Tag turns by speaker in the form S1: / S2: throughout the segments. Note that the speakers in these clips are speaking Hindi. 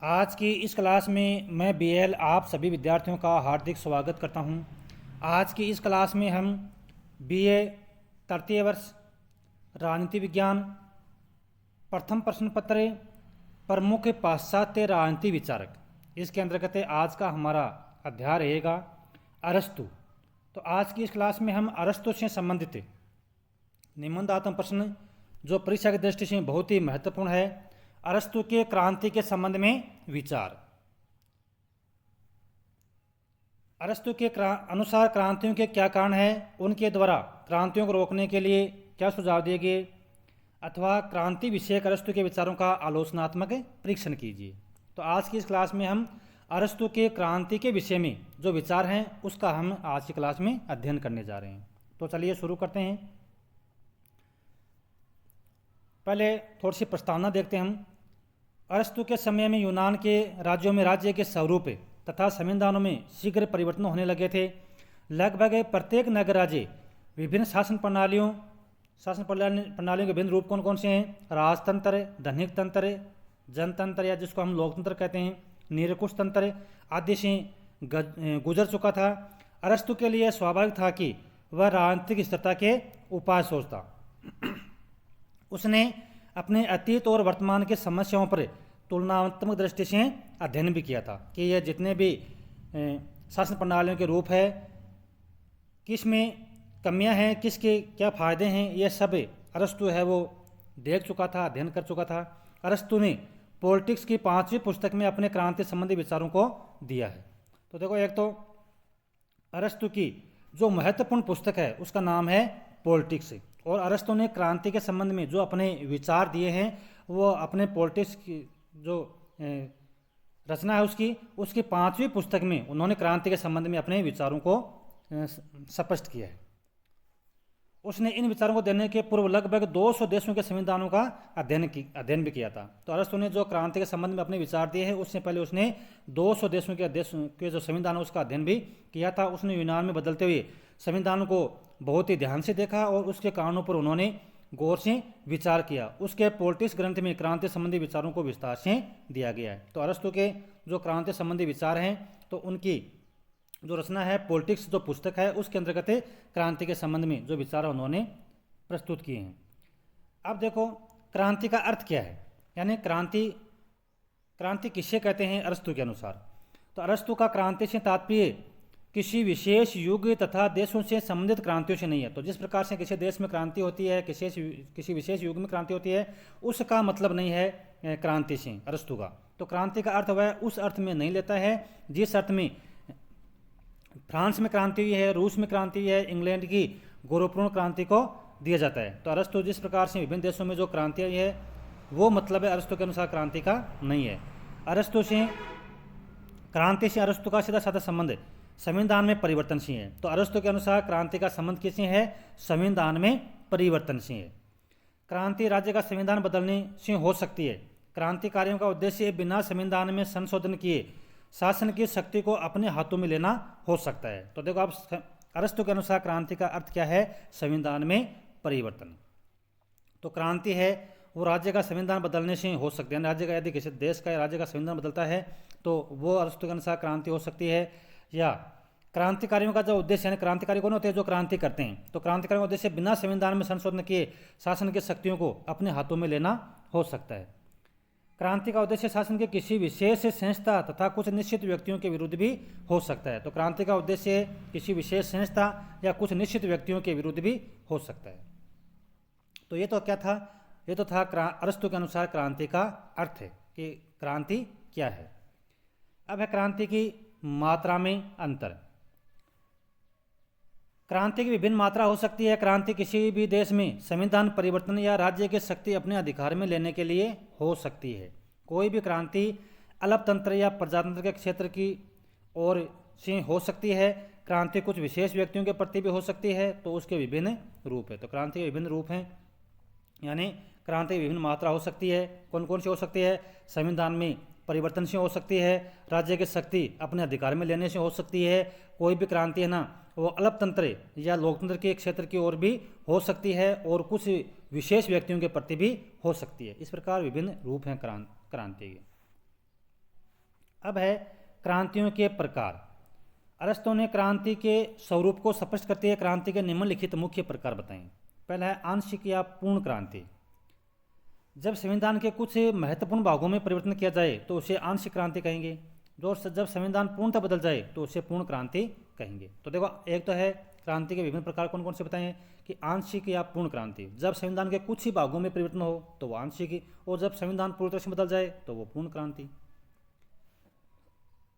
S1: आज की इस क्लास में मैं बीएल आप सभी विद्यार्थियों का हार्दिक स्वागत करता हूं। आज की इस क्लास में हम बीए तृतीय वर्ष राजनीति विज्ञान प्रथम प्रश्न पत्र प्रमुख पाश्चात्य राजनीति विचारक, इसके अंतर्गत आज का हमारा अध्याय रहेगा अरस्तु। तो आज की इस क्लास में हम अरस्तु से संबंधित निबंधात्मक प्रश्न जो परीक्षा की दृष्टि से बहुत ही महत्वपूर्ण है, अरस्तु के क्रांति के संबंध में विचार। अरस्तु के अनुसार क्रांतियों के क्या कारण हैं, उनके द्वारा क्रांतियों को रोकने के लिए क्या सुझाव दिए गए, अथवा क्रांति विषयक अरस्तु के विचारों का आलोचनात्मक परीक्षण कीजिए। तो आज की इस क्लास में हम अरस्तु के क्रांति के विषय में जो विचार हैं उसका हम आज की क्लास में अध्ययन करने जा रहे हैं। तो चलिए शुरू करते हैं। पहले थोड़ी सी प्रस्तावना देखते हैं हम। अरस्तु के समय में यूनान के राज्यों में राज्य के स्वरूप तथा संविधानों में शीघ्र परिवर्तन होने लगे थे। लगभग प्रत्येक नगर राज्य विभिन्न शासन प्रणालियों के विभिन्न रूप कौन कौन से हैं? राजतंत्र, धनिक तंत्र, जनतंत्र या जिसको हम लोकतंत्र कहते हैं, निरंकुश तंत्र आदि से गुजर चुका था। अरस्तु के लिए स्वाभाविक था कि वह राजनीतिक स्थिरता के उपाय सोचता। उसने अपने अतीत और वर्तमान के समस्याओं पर तुलनात्मक दृष्टि से अध्ययन भी किया था कि यह जितने भी शासन प्रणालियों के रूप है, किस में कमियां हैं, किसके क्या फ़ायदे हैं, यह सब अरस्तु है वो देख चुका था, अध्ययन कर चुका था। अरस्तु ने पॉलिटिक्स की 5वीं पुस्तक में अपने क्रांति संबंधी विचारों को दिया है। तो देखो, एक तो अरस्तु की जो महत्वपूर्ण पुस्तक है उसका नाम है पॉलिटिक्स, और अरस्तु ने क्रांति के संबंध में जो अपने विचार दिए हैं वो अपने पॉलिटिक्स की जो रचना है उसकी 5वीं पुस्तक में उन्होंने क्रांति के संबंध में अपने विचारों को स्पष्ट किया है। उसने इन विचारों को देने के पूर्व लगभग 200 देशों के संविधानों का अध्ययन भी किया था। तो अरस्तु ने जो क्रांति के संबंध में अपने विचार दिए हैं उससे पहले उसने 200 देशों के जो संविधान उसका अध्ययन भी किया था। उसने यूनान में बदलते हुए संविधान को बहुत ही ध्यान से देखा और उसके कारणों पर उन्होंने गौर से विचार किया। उसके पॉलिटिक्स ग्रंथ में क्रांति संबंधी विचारों को विस्तार से दिया गया है। तो अरस्तु के जो क्रांति संबंधी विचार हैं तो उनकी जो रचना है पॉलिटिक्स जो पुस्तक है उसके अंतर्गत क्रांति के संबंध में जो विचार उन्होंने प्रस्तुत किए हैं। अब देखो, क्रांति का अर्थ क्या है, यानी क्रांति किसे कहते हैं अरस्तु के अनुसार। तो अरस्तु का क्रांति से तात्पर्य किसी विशेष युग तथा देशों से संबंधित क्रांतियों से नहीं है। तो जिस प्रकार से किसी देश में क्रांति होती है, किसी विशेष युग में क्रांति होती है, उसका मतलब नहीं है क्रांति से अरस्तु का। तो क्रांति का अर्थ वह उस अर्थ में नहीं लेता है जिस अर्थ में फ्रांस में क्रांति हुई है, रूस में क्रांति हुई है, इंग्लैंड की गौरवपूर्ण क्रांति को दिया जाता है। तो अरस्तु जिस प्रकार से विभिन्न देशों में जो क्रांति हुई है वो मतलब है अरस्तु के अनुसार क्रांति का नहीं है। क्रांति से अरस्तु का सीधा साधा संबंध संविधान में परिवर्तन से है। तो अरस्तु के अनुसार क्रांति का संबंध किससे है? संविधान में परिवर्तन से है। क्रांति राज्य का संविधान बदलने से हो सकती है। क्रांतिकारियों का उद्देश्य बिना संविधान में संशोधन किए शासन की शक्ति को अपने हाथों में लेना हो सकता है। तो देखो, अब अरस्तु के अनुसार क्रांति का अर्थ क्या है? संविधान में परिवर्तन। तो क्रांति है वो राज्य का संविधान बदलने से हो सकती है। राज्य का यदि किसी देश का राज्य का संविधान बदलता है तो वो अरस्तु के अनुसार क्रांति हो सकती है। या क्रांतिकारियों का जो उद्देश्य है, क्रांतिकारी कौन होते हैं? जो क्रांति करते हैं। तो क्रांतिकारियों का उद्देश्य बिना संविधान में संशोधन किए शासन की शक्तियों को अपने हाथों में लेना हो सकता है। क्रांति का उद्देश्य शासन के किसी विशेष संस्था तथा कुछ निश्चित व्यक्तियों के विरुद्ध भी हो सकता है। तो क्रांति का उद्देश्य किसी विशेष संस्था या कुछ निश्चित व्यक्तियों के विरुद्ध भी हो सकता है। तो ये तो क्या था? ये तो था अरस्तु के अनुसार क्रांति का अर्थ है कि क्रांति क्या है। अब है क्रांति की मात्रा में अंतर। क्रांति की विभिन्न मात्रा हो सकती है। क्रांति किसी भी देश में संविधान परिवर्तन या राज्य की शक्ति अपने अधिकार में लेने के लिए हो सकती है। कोई भी क्रांति अल्पतंत्र या प्रजातंत्र के क्षेत्र की ओर से हो सकती है। क्रांति कुछ विशेष व्यक्तियों के प्रति भी हो सकती है। तो उसके विभिन्न रूप है। तो क्रांति के विभिन्न रूप हैं, यानी क्रांति की विभिन्न मात्रा हो सकती है। कौन कौन सी हो सकती है? संविधान में परिवर्तन से हो सकती है, राज्य की शक्ति अपने अधिकार में लेने से हो सकती है, कोई भी क्रांति है ना वो अल्पतंत्र या लोकतंत्र के क्षेत्र की ओर भी हो सकती है, और कुछ विशेष व्यक्तियों के प्रति भी हो सकती है। इस प्रकार विभिन्न रूप हैं क्रांति के। अब है क्रांतियों के प्रकार। अरस्तु ने क्रांति के स्वरूप को स्पष्ट करते हुए क्रांति के निम्नलिखित मुख्य प्रकार बताएं। पहला है आंशिक या पूर्ण क्रांति। जब संविधान के कुछ महत्वपूर्ण भागों में परिवर्तन किया जाए तो उसे आंशिक क्रांति कहेंगे। जब संविधान पूर्णतः बदल जाए तो उसे पूर्ण क्रांति कहेंगे। तो देखो, एक तो है क्रांति के विभिन्न प्रकार कौन कौन से बताएं कि आंशिक या पूर्ण क्रांति। जब संविधान के कुछ ही भागों में परिवर्तन हो तो वो आंशिक, और जब संविधान पूरी तरह से बदल जाए तो वो पूर्ण क्रांति।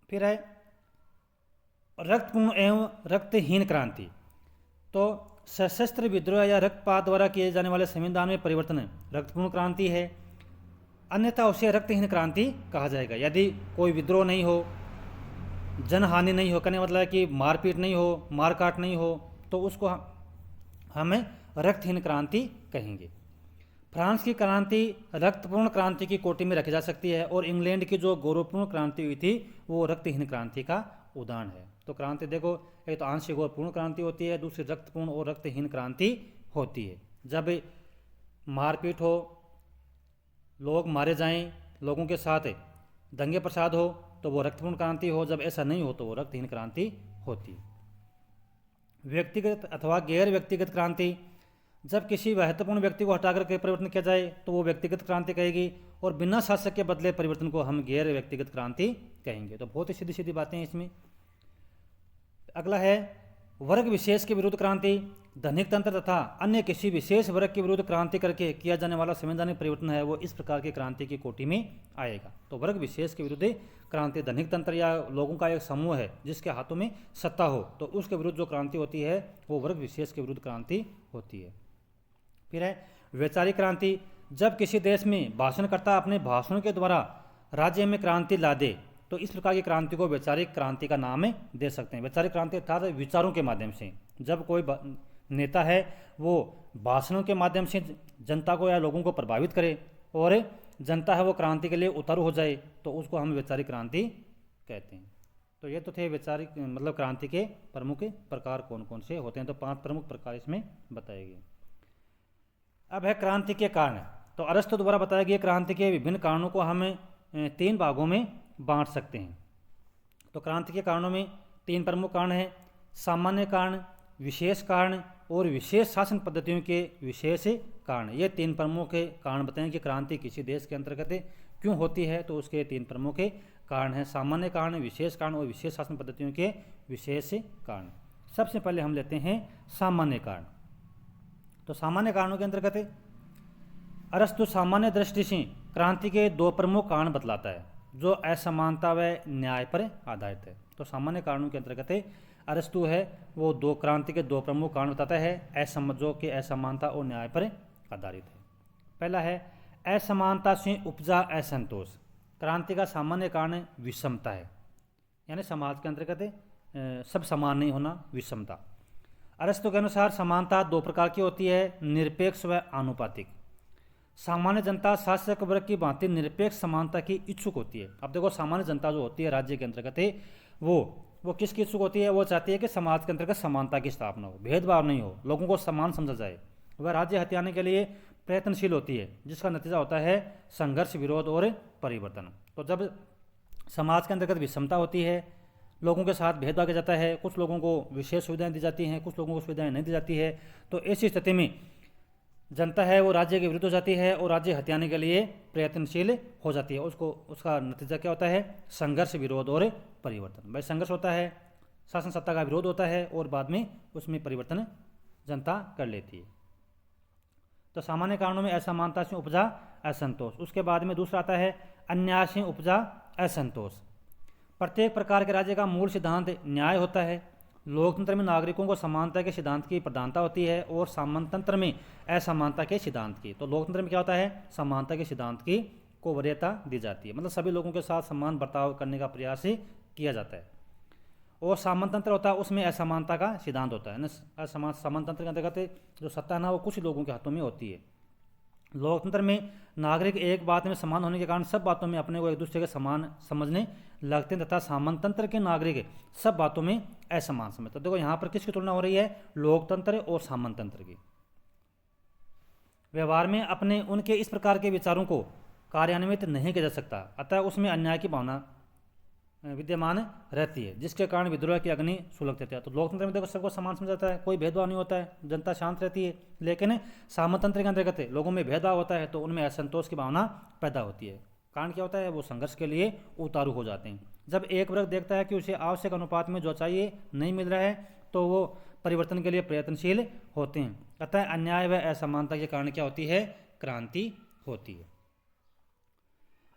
S1: फिर है रक्तपूर्ण एवं रक्तहीन क्रांति। तो सशस्त्र विद्रोह या रक्तपात द्वारा किए जाने वाले संविधान में परिवर्तन रक्तपूर्ण क्रांति है, अन्यथा उसे रक्तहीन क्रांति कहा जाएगा। यदि कोई विद्रोह नहीं हो, जनहानि नहीं हो, कहने मतलब है कि मारपीट नहीं हो, मारकाट नहीं हो, तो उसको हमें रक्तहीन क्रांति कहेंगे। फ्रांस की क्रांति रक्तपूर्ण क्रांति की कोटि में रखी जा सकती है, और इंग्लैंड की जो गौरवपूर्ण क्रांति हुई थी वो रक्तहीन क्रांति का उदाहरण है। तो क्रांति देखो, एक तो आंशिक और पूर्ण क्रांति होती है, दूसरी रक्तपूर्ण और रक्तहीन क्रांति होती है। जब मारपीट हो, लोग मारे जाएं, लोगों के साथ दंगे प्रसाद हो तो वो रक्तपूर्ण क्रांति हो, जब ऐसा नहीं हो तो वो रक्तहीन क्रांति होती है। व्यक्तिगत अथवा गैर व्यक्तिगत क्रांति। जब किसी महत्वपूर्ण व्यक्ति को हटाकर के परिवर्तन किया जाए तो वो व्यक्तिगत क्रांति कहेगी, और बिना शासक के बदले परिवर्तन को हम गैर व्यक्तिगत क्रांति कहेंगे। तो बहुत ही सीधी सीधी बातें हैं इसमें। अगला है वर्ग विशेष के विरुद्ध क्रांति। धनिक तंत्र तथा अन्य किसी विशेष वर्ग के विरुद्ध क्रांति करके किया जाने वाला संवैधानिक परिवर्तन है वो इस प्रकार की क्रांति की कोटि में आएगा। तो वर्ग विशेष के विरुद्ध क्रांति, धनिक तंत्र या लोगों का एक समूह है जिसके हाथों में सत्ता हो, तो उसके विरुद्ध जो क्रांति होती है वो वर्ग विशेष के विरुद्ध क्रांति होती है। फिर है वैचारिक क्रांति। जब किसी देश में भाषणकर्ता अपने भाषणों के द्वारा राज्य में क्रांति ला दे तो इस प्रकार की क्रांति को वैचारिक क्रांति का नाम दे सकते हैं। वैचारिक क्रांति अर्थात विचारों के माध्यम से, जब कोई नेता है वो भाषणों के माध्यम से जनता को या लोगों को प्रभावित करे और जनता है वो क्रांति के लिए उतारू हो जाए, तो उसको हम वैचारिक क्रांति कहते हैं। तो ये तो थे वैचारिक मतलब क्रांति के प्रमुख प्रकार कौन कौन से होते हैं। तो 5 प्रमुख प्रकार इसमें बताए गए। अब है क्रांति के कारण। तो अरस्तु द्वारा बताया गया क्रांति के विभिन्न कारणों को हम 3 भागों में बांट सकते हैं। तो क्रांति के कारणों में 3 प्रमुख कारण हैं: सामान्य कारण, विशेष कारण और विशेष शासन पद्धतियों के विशेष कारण। ये 3 प्रमुख कारण बताएं कि क्रांति किसी देश के अंतर्गत क्यों होती है। तो उसके 3 प्रमुख कारण हैं: सामान्य कारण, विशेष कारण और विशेष शासन पद्धतियों के विशेष कारण। सबसे पहले हम लेते हैं सामान्य कारण। तो सामान्य कारणों के अंतर्गत अरस्तु सामान्य दृष्टि से क्रांति के 2 प्रमुख कारण बतलाता है जो असमानता व न्याय पर आधारित है। तो सामान्य कारणों के अंतर्गत अरस्तु है वो क्रांति के 2 प्रमुख कारण बताता है जो कि असमानता और न्याय पर आधारित है। पहला है असमानता से उपजा असंतोष। क्रांति का सामान्य कारण विषमता है, यानी समाज के अंतर्गत सब समान नहीं होना, विषमता। अरस्तु के अनुसार समानता 2 प्रकार की होती है: निरपेक्ष व आनुपातिक। सामान्य जनता शासक वर्ग की भांति निरपेक्ष समानता की इच्छुक होती है। अब देखो, सामान्य जनता जो होती है राज्य के अंतर्गत वो किसकी इच्छुक होती है? वो चाहती है कि समाज के अंतर्गत समानता की स्थापना हो, भेदभाव नहीं हो, लोगों को समान समझा जाए। वह राज्य हथियाने के लिए प्रयत्नशील होती है, जिसका नतीजा होता है संघर्ष, विरोध और परिवर्तन। तो जब समाज के अंतर्गत विषमता होती है, लोगों के साथ भेदभाव किया जाता है, कुछ लोगों को विशेष सुविधाएं दी जाती हैं, कुछ लोगों को सुविधाएं नहीं दी जाती है, तो ऐसी स्थिति में जनता है वो राज्य के विरुद्ध हो जाती है और राज्य हथियाने के लिए प्रयत्नशील हो जाती है। उसका नतीजा क्या होता है? संघर्ष, विरोध और परिवर्तन। भाई संघर्ष होता है, शासन सत्ता का विरोध होता है और बाद में उसमें परिवर्तन जनता कर लेती है। तो सामान्य कारणों में असमानता से उपजा असंतोष। उसके बाद में दूसरा आता है अन्याय से उपजा असंतोष। प्रत्येक प्रकार के राज्य का मूल सिद्धांत न्याय होता है। लोकतंत्र में नागरिकों को समानता के सिद्धांत की प्रधानता होती है और सामंतंत्र में असमानता के सिद्धांत की। तो लोकतंत्र में क्या होता है? समानता के सिद्धांत की को वरीयता दी जाती है, मतलब सभी लोगों के साथ समान बर्ताव करने का प्रयास किया जाता है। और सामंतंत्र होता है उसमें असमानता का सिद्धांत होता है ना। सामंतंत्र के अंतर्गत जो सत्ता है ना वो कुछ लोगों के हाथों में होती है। लोकतंत्र में नागरिक एक बात में समान होने के कारण सब बातों में अपने को एक दूसरे के समान समझने लगते हैं, तथा सामंतंत्र के नागरिक सब बातों में असमान समझते। तो देखो यहाँ पर किसकी तुलना हो रही है? लोकतंत्र और सामंतंत्र की। व्यवहार में अपने उनके इस प्रकार के विचारों को कार्यान्वित नहीं किया जा सकता, अतः उसमें अन्याय की भावना विद्यमान रहती है, जिसके कारण विद्रोह की अग्नि सुलग देती है। तो लोकतंत्र में देखो सबको समान समझा जाता है, कोई भेदभाव नहीं होता है, जनता शांत रहती है। लेकिन सामंतंत्र के अंतर्गत लोगों में भेदभाव होता है तो उनमें असंतोष की भावना पैदा होती है। कारण क्या होता है, वो संघर्ष के लिए उतारू हो जाते हैं। जब एक वर्ग देखता है कि उसे आवश्यक अनुपात में जो चाहिए नहीं मिल रहा है तो वो परिवर्तन के लिए प्रयत्नशील होते हैं। अतः अन्याय व असमानता के कारण क्या होती है, क्रांति होती है।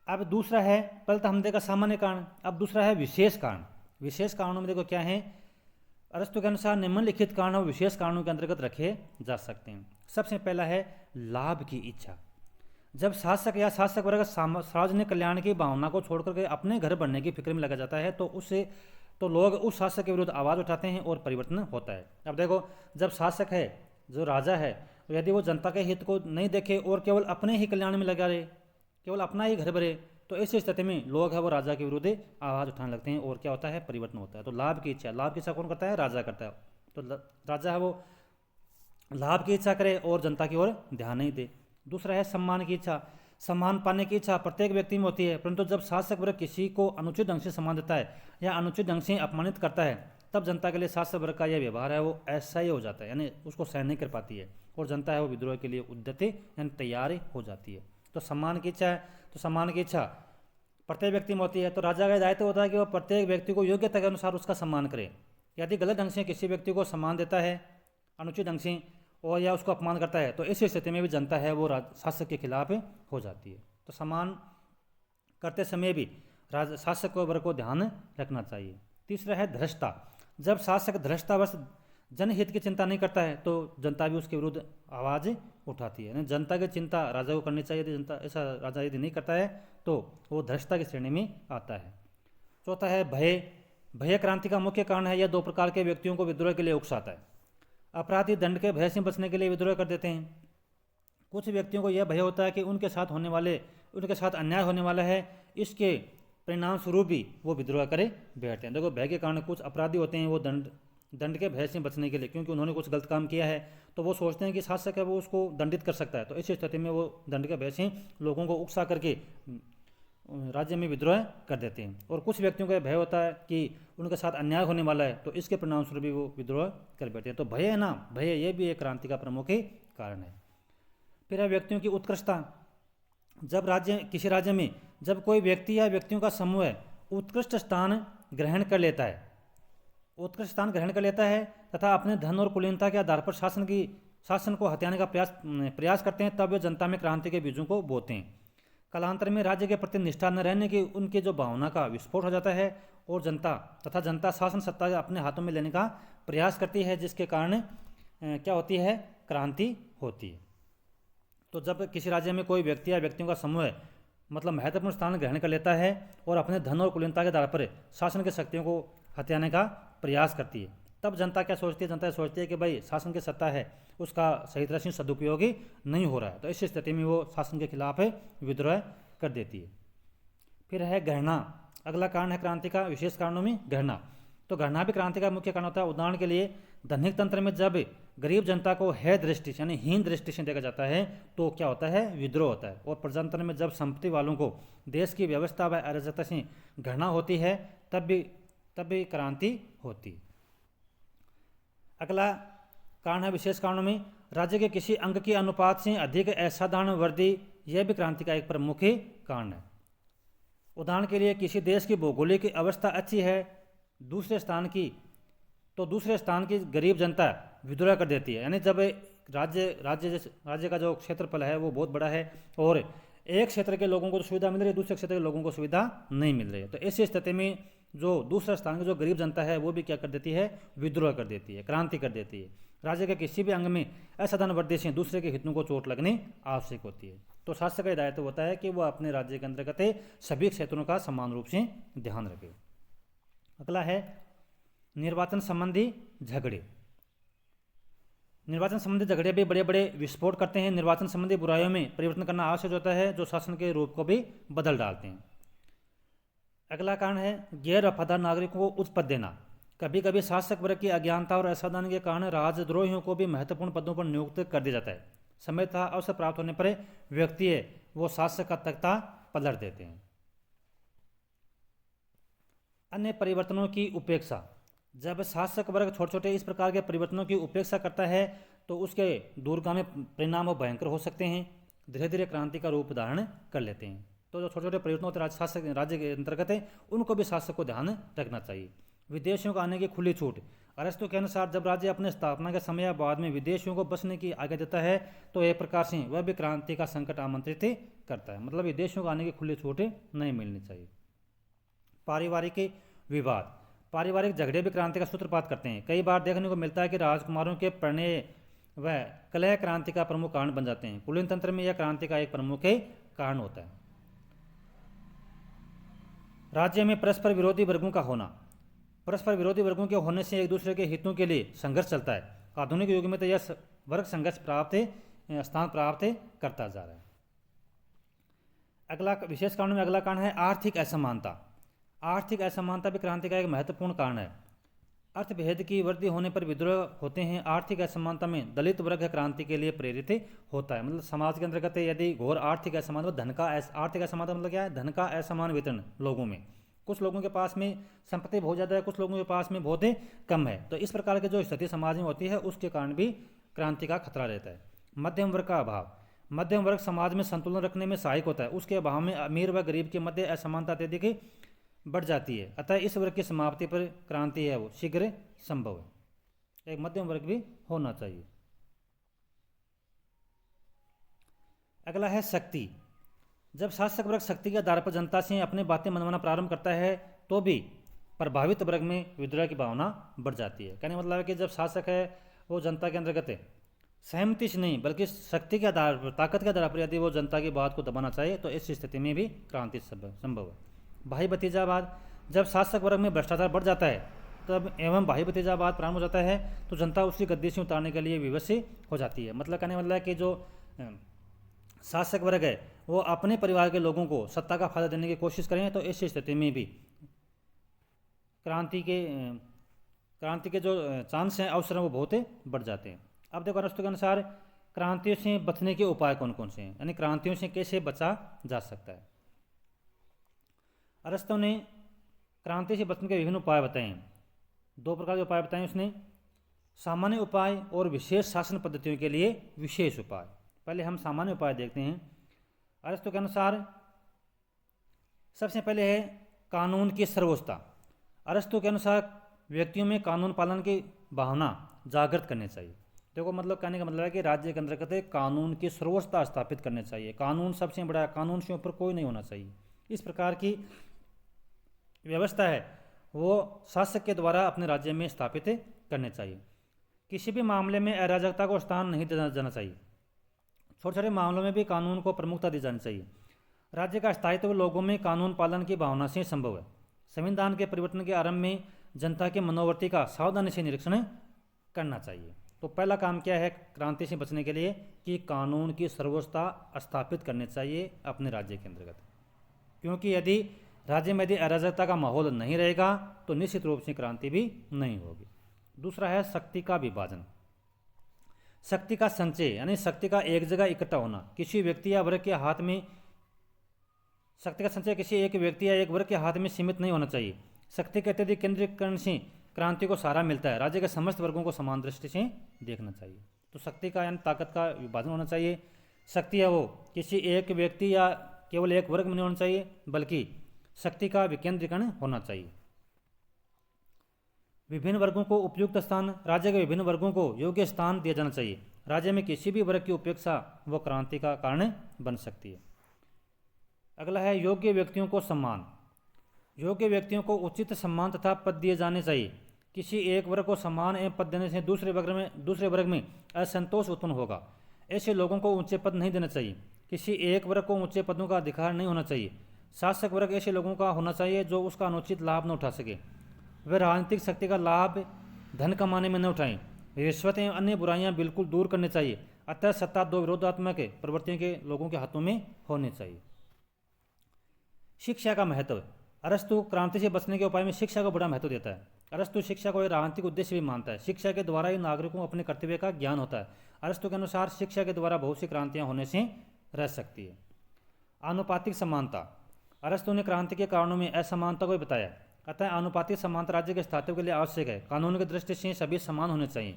S1: अब दूसरा है, पहले तो हमने देखा सामान्य कारण, अब दूसरा है विशेष कारण। विशेष कारणों में देखो क्या है, अरस्तु के अनुसार निम्नलिखित कारण और विशेष कारणों के अंतर्गत रखे जा सकते हैं। सबसे पहला है लाभ की इच्छा। जब शासक या शासक वर्ग सार्वजनिक कल्याण की भावना को छोड़कर के अपने घर बनने की फिक्र में लगा जाता है तो लोग उस शासक के विरुद्ध आवाज़ उठाते हैं और परिवर्तन होता है। अब देखो, जब शासक है, जो राजा है, तो यदि वो जनता के हित को नहीं देखे और केवल अपने ही कल्याण में लगा रहे, केवल अपना ही घर भरे, तो ऐसी स्थिति में लोग है वो राजा के विरुद्ध आवाज़ उठाने लगते हैं और क्या होता है, परिवर्तन होता है। तो लाभ की इच्छा कौन करता है, राजा करता है। तो राजा है वो लाभ की इच्छा करे और जनता की ओर ध्यान नहीं दे। दूसरा है सम्मान की इच्छा। सम्मान पाने की इच्छा प्रत्येक व्यक्ति में होती है, परंतु जब शासक वर्ग किसी को अनुचित ढंग से सम्मान देता है या अनुचित ढंग से अपमानित करता है, तब जनता के लिए शासक वर्ग का यह व्यवहार है वो ऐसा ही हो जाता है, यानी उसको सहन नहीं कर पाती है और जनता है वो विद्रोह के लिए उद्यत यानी तैयार हो जाती है। तो सम्मान की इच्छा है, तो सम्मान की इच्छा प्रत्येक व्यक्ति में होती है। तो राजा का दायित्व होता है कि वह प्रत्येक व्यक्ति को योग्यता के अनुसार उसका सम्मान करे। यदि गलत ढंग से किसी व्यक्ति को सम्मान देता है अनुचित ढंग से और या उसको अपमान करता है, तो ऐसी स्थिति में भी जनता है वो शासक के खिलाफ हो जाती है। तो सम्मान करते समय भी शासक वर्ग को ध्यान रखना चाहिए। तीसरा है धृष्टता। जब शासक धृष्टावश जनहित की चिंता नहीं करता है तो जनता भी उसके विरुद्ध आवाज़ उठाती है। जनता की चिंता राजा को करनी चाहिए, यदि जनता ऐसा राजा यदि नहीं करता है तो वो धृष्टता की श्रेणी में आता है। चौथा है भय। भय क्रांति का मुख्य कारण है। यह दो प्रकार के व्यक्तियों को विद्रोह के लिए उकसाता है। अपराधी दंड के भय से बचने के लिए विद्रोह कर देते हैं। कुछ व्यक्तियों को यह भय होता है कि उनके साथ अन्याय होने वाला है, इसके परिणाम स्वरूप भी वो विद्रोह करे बैठते हैं। देखो, भय के कारण कुछ अपराधी होते हैं वो दंड के भय से बचने के लिए, क्योंकि उन्होंने कुछ गलत काम किया है तो वो सोचते हैं कि शासक है वो उसको दंडित कर सकता है, तो इस स्थिति में वो दंड के भय से लोगों को उकसा करके राज्य में विद्रोह कर देते हैं। और कुछ व्यक्तियों का भय होता है कि उनके साथ अन्याय होने वाला है, तो इसके परिणाम स्वरूप भी वो विद्रोह कर बैठते हैं। तो भय है ना, भय ये भी एक क्रांति का प्रमुख ही कारण है। फिर है व्यक्तियों की उत्कृष्टता। जब किसी राज्य में जब कोई व्यक्ति या व्यक्तियों का समूह उत्कृष्ट स्थान ग्रहण कर लेता है तथा अपने धन और कुलीनता के आधार पर शासन को हथियाने का प्रयास करते हैं, तब वे जनता में क्रांति के बीजों को बोते हैं। कालांतर में राज्य के प्रति निष्ठा न रहने की उनके जो भावना का विस्फोट हो जाता है और जनता शासन सत्ता अपने हाथों में लेने का प्रयास करती है, जिसके कारण क्या होती है, क्रांति होती है। तो जब किसी राज्य में कोई व्यक्ति या व्यक्तियों का समूह मतलब महत्वपूर्ण स्थान ग्रहण कर लेता है और अपने धन और कुलीनता के आधार पर शासन की शक्तियों को हथियाने का प्रयास करती है, तब जनता क्या सोचती है, जनता सोचती है कि भाई शासन की सत्ता है उसका सही तरह से सदुपयोग ही नहीं हो रहा है, तो इस स्थिति में वो शासन के खिलाफ विद्रोह कर देती है। फिर है घृणा। अगला कारण है क्रांति का विशेष कारणों में घृणा। तो घृणा भी क्रांति का मुख्य कारण होता है। उदाहरण के लिए धनिक तंत्र में जब गरीब जनता को है दृष्टि यानी हीन दृष्टि से देखा जाता है तो क्या होता है, विद्रोह होता है। और प्रजातंत्र में जब संपत्ति वालों को देश की व्यवस्था व अराजकता से घृणा होती है तब भी क्रांति होती। अगला कारण है विशेष कारणों में राज्य के किसी अंग के अनुपात से अधिक असाधारण वृद्धि, यह भी क्रांति का एक प्रमुख कारण है। उदाहरण के लिए किसी देश की भौगोलिक अवस्था अच्छी है दूसरे स्थान की गरीब जनता विद्रोह कर देती है। यानी जब राज्य का जो क्षेत्रफल है वो बहुत बड़ा है और एक क्षेत्र के लोगों को तो सुविधा मिल रही है, दूसरे क्षेत्र के लोगों को सुविधा नहीं मिल रही है, तो ऐसी स्थिति में जो दूसरा स्थान की जो गरीब जनता है वो भी क्या कर देती है, विद्रोह कर देती है, क्रांति कर देती है। राज्य के किसी भी अंग में असाधारण वृद्धि से दूसरे के हितों को चोट लगनी आवश्यक होती है। तो शासक का दायित्व होता है कि वह अपने राज्य के अंतर्गत सभी क्षेत्रों का समान रूप से ध्यान रखे। अगला है निर्वाचन संबंधी झगड़े। निर्वाचन संबंधी झगड़े भी बड़े बड़े विस्फोट करते हैं। निर्वाचन संबंधी बुराइयों में परिवर्तन करना आवश्यक होता है जो शासन के रूप को भी बदल डालते हैं। अगला कारण है गैर वफादार नागरिकों को उच्च पद देना। कभी कभी शासक वर्ग की अज्ञानता और असावधानी के कारण राजद्रोहियों को भी महत्वपूर्ण पदों पर नियुक्त कर दिया जाता है। समय तथा अवसर प्राप्त होने पर व्यक्ति वो शासक का तख्ता पलट देते हैं। अन्य परिवर्तनों की उपेक्षा। जब शासक वर्ग छोटे छोटे इस प्रकार के परिवर्तनों की उपेक्षा करता है तो उसके दूरगामी परिणाम वो भयंकर हो सकते हैं, धीरे धीरे क्रांति का रूप धारण कर लेते हैं। तो जो छोटे छोटे परिवर्तन होते हैं शासक राज्य के अंतर्गत है, उनको भी शासक को ध्यान रखना चाहिए। विदेशियों को आने की खुली छूट। अरस्तु के अनुसार जब राज्य अपने स्थापना के समय बाद में विदेशियों को बसने की आज्ञा देता है तो एक प्रकार से वह भी क्रांति का संकट आमंत्रित करता है, मतलब विदेशियों को आने की खुली छूट नहीं मिलनी चाहिए। पारिवारिक विवाद। पारिवारिक झगड़े भी क्रांति का सूत्रपात करते हैं। कई बार देखने को मिलता है कि राजकुमारों के प्रणय व कलह क्रांति का प्रमुख कारण बन जाते हैं। कुलीन तंत्र में यह क्रांति का एक प्रमुख कारण होता है। राज्य में परस्पर विरोधी वर्गों का होना। परस्पर विरोधी वर्गों के होने से एक दूसरे के हितों के लिए संघर्ष चलता है। आधुनिक युग में तो यह वर्ग संघर्ष स्थान प्राप्त करता जा रहा है। अगला विशेष कारण में अगला कारण है आर्थिक असमानता। आर्थिक असमानता भी क्रांति का एक महत्वपूर्ण कारण है। अर्थभेद की वृद्धि होने पर विद्रोह होते हैं। आर्थिक असमानता में दलित वर्ग क्रांति के लिए प्रेरित होता है, मतलब समाज के अंतर्गत यदि घोर आर्थिक असमानता, धन का आर्थिक असमानता मतलब क्या है, धन का असमान वितरण लोगों में। कुछ लोगों के पास में संपत्ति बहुत ज़्यादा है, कुछ लोगों के पास में बहुत कम है, तो इस प्रकार की जो स्थिति समाज में होती है उसके कारण भी क्रांति का खतरा रहता है। मध्यम वर्ग का अभाव। मध्यम वर्ग समाज में संतुलन रखने में सहायक होता है, उसके अभाव में अमीर व गरीब के मध्य असमानता अत्यधिक बढ़ जाती है। अतः इस वर्ग की समाप्ति पर क्रांति है वो शीघ्र संभव है। एक मध्यम वर्ग भी होना चाहिए। अगला है शक्ति। जब शासक वर्ग शक्ति के आधार पर जनता से अपनी बातें मनवाना प्रारंभ करता है तो भी प्रभावित वर्ग में विद्रोह की भावना बढ़ जाती है। कहने मतलब है कि जब शासक है वो जनता के अंतर्गत है सहमति से नहीं बल्कि शक्ति के आधार पर, ताकत के आधार पर यदि वो जनता की बात को दबाना चाहे तो इस स्थिति में भी क्रांति संभव है। भाई भतीजावाद। जब शासक वर्ग में भ्रष्टाचार बढ़ जाता है तब एवं भाई भतीजावाद प्रारंभ हो जाता है तो जनता उसकी गद्दी से उतारने के लिए विवश हो जाती है। मतलब कहने मतलब है कि जो शासक वर्ग है वो अपने परिवार के लोगों को सत्ता का फायदा देने की कोशिश करें तो इस स्थिति में भी क्रांति के जो चांस हैं, अवसर हैं, वो बहुत बढ़ जाते हैं। अब देखो अरस्तु के अनुसार क्रांतियों से बचने के उपाय कौन कौन से हैं, यानी क्रांतियों से कैसे बचा जा सकता है। अरस्तु ने क्रांति से बचने के विभिन्न उपाय बताए हैं। दो प्रकार के उपाय बताए उसने, सामान्य उपाय और विशेष शासन पद्धतियों के लिए विशेष उपाय। पहले हम सामान्य उपाय देखते हैं। अरस्तु के अनुसार सबसे पहले है कानून की सर्वोच्चता। अरस्तु के अनुसार व्यक्तियों में कानून पालन की भावना जागृत करनी चाहिए। देखो मतलब कहने का मतलब है कि राज्य के अंतर्गत कानून की सर्वोच्चता स्थापित करनी चाहिए। कानून सबसे बड़ा है, कानून से ऊपर कोई नहीं होना चाहिए। इस प्रकार की व्यवस्था है वो शासक के द्वारा अपने राज्य में स्थापित करने चाहिए। किसी भी मामले में अराजकता को स्थान नहीं देना जाना चाहिए। छोटे छोटे मामलों में भी कानून को प्रमुखता दी जानी चाहिए। राज्य का स्थायित्व लोगों में कानून पालन की भावना से संभव है। संविधान के परिवर्तन के आरंभ में जनता के मनोवृत्ति का सावधानी से निरीक्षण करना चाहिए। तो पहला काम क्या है क्रांति से बचने के लिए कि कानून की सर्वोच्चता स्थापित करनी चाहिए अपने राज्य के अंतर्गत, क्योंकि यदि राज्य में यदि अराजकता का माहौल नहीं रहेगा तो निश्चित रूप से क्रांति भी नहीं होगी। दूसरा है शक्ति का विभाजन। शक्ति का संचय यानी शक्ति का एक जगह इकट्ठा होना। किसी व्यक्ति या वर्ग के हाथ में शक्ति का संचय किसी एक व्यक्ति या एक वर्ग के हाथ में सीमित नहीं होना चाहिए। शक्ति के अत्यधिक केंद्रीकरण से क्रांति को सहारा मिलता है। राज्य के समस्त वर्गों को समान दृष्टि से देखना चाहिए। तो शक्ति का यानी ताकत का विभाजन होना चाहिए। शक्ति है वो किसी एक व्यक्ति या केवल एक वर्ग में नहीं होना चाहिए बल्कि शक्ति का विकेंद्रीकरण होना चाहिए। विभिन्न वर्गों को उपयुक्त स्थान। राज्य के विभिन्न वर्गों को योग्य स्थान दिया जाना चाहिए। राज्य में किसी भी वर्ग की उपेक्षा वो क्रांति का कारण बन सकती है। अगला है योग्य व्यक्तियों को सम्मान। योग्य व्यक्तियों को उचित सम्मान तथा पद दिए जाने चाहिए। किसी एक वर्ग को सम्मान एवं पद देने से दूसरे वर्ग में असंतोष उत्पन्न होगा। ऐसे लोगों को ऊंचे पद नहीं देना चाहिए। किसी एक वर्ग को ऊंचे पदों का अधिकार नहीं होना चाहिए। शासक वर्ग ऐसे लोगों का होना चाहिए जो उसका अनुचित लाभ न उठा सके। वे राजनीतिक शक्ति का लाभ धन कमाने में न उठाएं। रिश्वत एवं अन्य बुराइयां बिल्कुल दूर करनी चाहिए। अतः सत्ता दो विरोधात्मक प्रवृत्तियों के लोगों के हाथों में होनी चाहिए। शिक्षा का महत्व। अरस्तु क्रांति से बचने के उपाय में शिक्षा को बड़ा महत्व देता है। अरस्तु शिक्षा को एक राजनीतिक उद्देश्य भी मानता है। शिक्षा के द्वारा ही नागरिकों को अपने कर्तव्य का ज्ञान होता है। अरस्तु के अनुसार शिक्षा के द्वारा बहुत सी क्रांतियां होने से रह सकती है। आनुपातिक समानता। अरस्तु ने क्रांति के कारणों में असमानता को भी बताया। अतः आनुपातिक समानता राज्य के स्थापत्य के लिए आवश्यक है। कानून की दृष्टि से सभी समान होने चाहिए,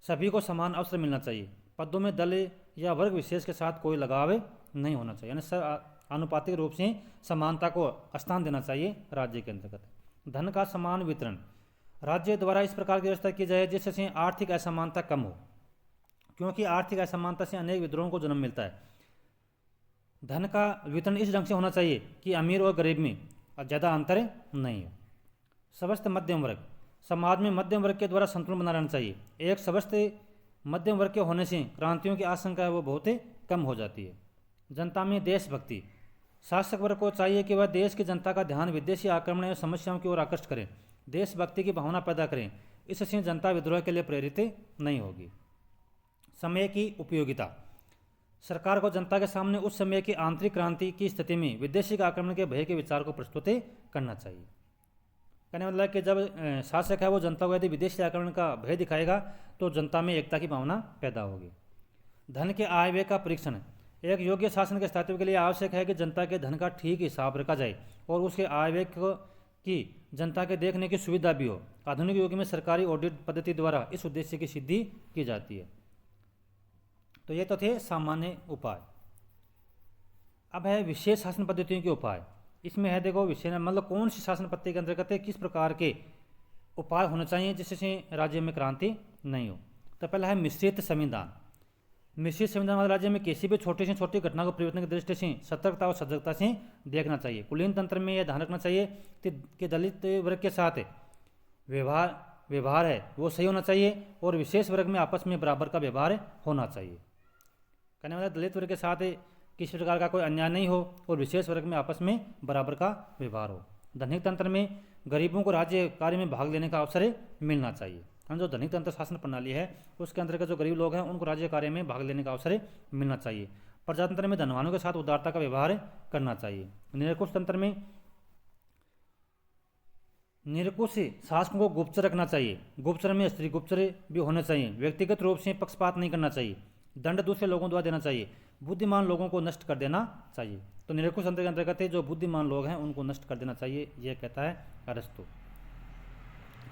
S1: सभी को समान अवसर मिलना चाहिए, पदों में दल या वर्ग विशेष के साथ कोई लगाव नहीं होना चाहिए, यानी आनुपातिक रूप से समानता को स्थान देना चाहिए राज्य के अंतर्गत। धन का समान वितरण, राज्य द्वारा इस प्रकार की व्यवस्था की जाए जिससे आर्थिक असमानता कम हो, क्योंकि आर्थिक असमानता से अनेक विद्रोहों को जन्म मिलता है। धन का वितरण इस ढंग से होना चाहिए कि अमीर और गरीब में ज़्यादा अंतर नहीं हो। स्वस्थ मध्यम वर्ग, समाज में मध्यम वर्ग के द्वारा संतुलन बना रहना चाहिए। एक स्वस्थ मध्यम वर्ग के होने से क्रांतियों की आशंका है वो बहुत ही कम हो जाती है। जनता में देशभक्ति, शासक वर्ग को चाहिए कि वह देश की जनता का ध्यान विदेशी आक्रमण एवं समस्याओं की ओर आकृष्ट करें, देशभक्ति की भावना पैदा करें, इससे जनता विद्रोह के लिए प्रेरित नहीं होगी। समय की उपयोगिता, सरकार को जनता के सामने उस समय की आंतरिक क्रांति की स्थिति में विदेशी आक्रमण के भय के विचार को प्रस्तुत करना चाहिए। कहने मतलब कि जब शासक है वो जनता को यदि विदेशी आक्रमण का भय दिखाएगा तो जनता में एकता की भावना पैदा होगी। धन के आय व्यय का परीक्षण, एक योग्य शासन के स्थापत्य के लिए आवश्यक है कि जनता के धन का ठीक हिसाब रखा जाए और उसके आय व्यय की जनता के देखने की सुविधा भी हो। आधुनिक युग में सरकारी ऑडिट पद्धति द्वारा इस उद्देश्य की सिद्धि की जाती है। तो ये तो थे सामान्य उपाय। अब है विशेष शासन पद्धतियों के उपाय। इसमें है देखो विषय मतलब कौन सी शासन पद्धति के अंतर्गत किस प्रकार के उपाय होने चाहिए जिससे राज्य में क्रांति नहीं हो। तो पहला है मिश्रित संविधान। मिश्रित संविधान वाले राज्य में किसी भी छोटी से छोटी घटना को परिवर्तन की दृष्टि से सतर्कता और सजगता से देखना चाहिए। कुलीन तंत्र में यह ध्यान रखना चाहिए कि दलित वर्ग के साथ व्यवहार है वो सही होना चाहिए और विशेष वर्ग में आपस में बराबर का व्यवहार होना चाहिए। कहने वाला दलित वर्ग के साथ किसी प्रकार का कोई अन्याय नहीं हो और विशेष वर्ग में आपस में बराबर का व्यवहार हो। धनिक तंत्र में गरीबों को राज्य कार्य में भाग लेने का अवसर मिलना चाहिए। हम जो धनिक तंत्र शासन प्रणाली है उसके अंतर्गत जो गरीब लोग हैं उनको राज्य कार्य में भाग लेने का अवसर मिलना चाहिए। प्रजातंत्र में धनवानों के साथ उदारता का व्यवहार करना चाहिए। निरंकुश तंत्र में निरंकुश शासकों को गुप्तचर रखना चाहिए। गुप्तचर में स्त्री गुप्तचर भी होने चाहिए। व्यक्तिगत रूप से पक्षपात नहीं करना चाहिए। दंड दूसरे लोगों द्वारा देना चाहिए। बुद्धिमान लोगों को नष्ट कर देना चाहिए। तो निरंकुश तंत्र के अंतर्गत जो बुद्धिमान लोग हैं उनको नष्ट कर देना चाहिए, यह कहता है अरस्तु।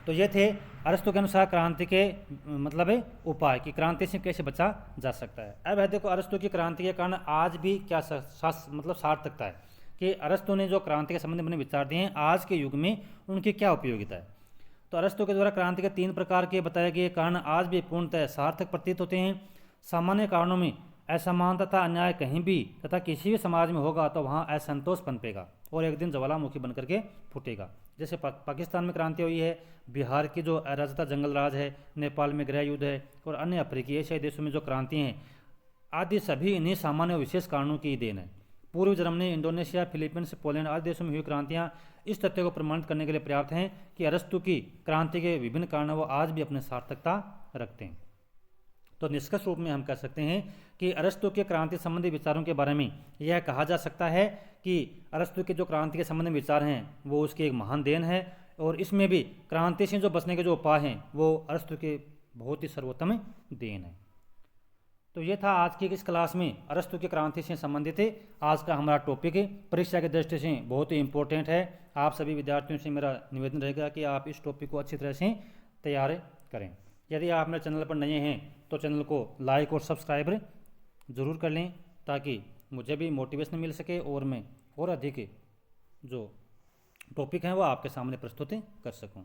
S1: तो ये थे अरस्तु के अनुसार क्रांति के मतलब उपाय कि क्रांति से कैसे बचा जा सकता है। अब है देखो अरस्तु की क्रांति के कारण आज भी क्या मतलब सार्थकता है कि अरस्तु ने जो क्रांति के संबंध में विचार दिए हैं आज के युग में उनकी क्या उपयोगिता है। तो अरस्तु के द्वारा क्रांति के 3 प्रकार के बताए गए कारण आज भी पूर्णतः सार्थक प्रतीत होते हैं। सामान्य कारणों में असमान तथा अन्याय कहीं भी तथा किसी भी समाज में होगा तो वहाँ असंतोष पनपेगा और एक दिन ज्वालामुखी बनकर के फूटेगा। जैसे पाकिस्तान में क्रांति हुई है, बिहार की जो अराजकता जंगल राज है, नेपाल में गृह युद्ध है और अन्य अफ्रीकी एशियाई देशों में जो क्रांति हैं आदि सभी इन्हीं सामान्य और विशेष कारणों की देन है। पूर्वी जर्मनी, इंडोनेशिया, फिलीपींस, पोलैंड आदि देशों में हुई क्रांतियाँ इस तथ्य को प्रमाणित करने के लिए पर्याप्त हैं कि अरस्तु की क्रांति के विभिन्न कारण वो आज भी अपने सार्थकता रखते हैं। तो निष्कर्ष रूप में हम कह सकते हैं कि अरस्तु के क्रांति संबंधी विचारों के बारे में यह कहा जा सकता है कि अरस्तु के जो क्रांति के संबंधी विचार हैं वो उसकी एक महान देन है और इसमें भी क्रांति से जो बचने के जो उपाय हैं वो अरस्तु के बहुत ही सर्वोत्तम देन है। तो ये था आज की इस क्लास में अरस्तु की क्रांति से संबंधित आज का हमारा टॉपिक परीक्षा की दृष्टि से बहुत ही इम्पोर्टेंट है। आप सभी विद्यार्थियों से मेरा निवेदन रहेगा कि आप इस टॉपिक को अच्छी तरह से तैयार करें। यदि आप मेरे चैनल पर नए हैं तो चैनल को लाइक और सब्सक्राइब ज़रूर कर लें ताकि मुझे भी मोटिवेशन मिल सके और मैं और अधिक जो टॉपिक हैं वो आपके सामने प्रस्तुत कर सकूं।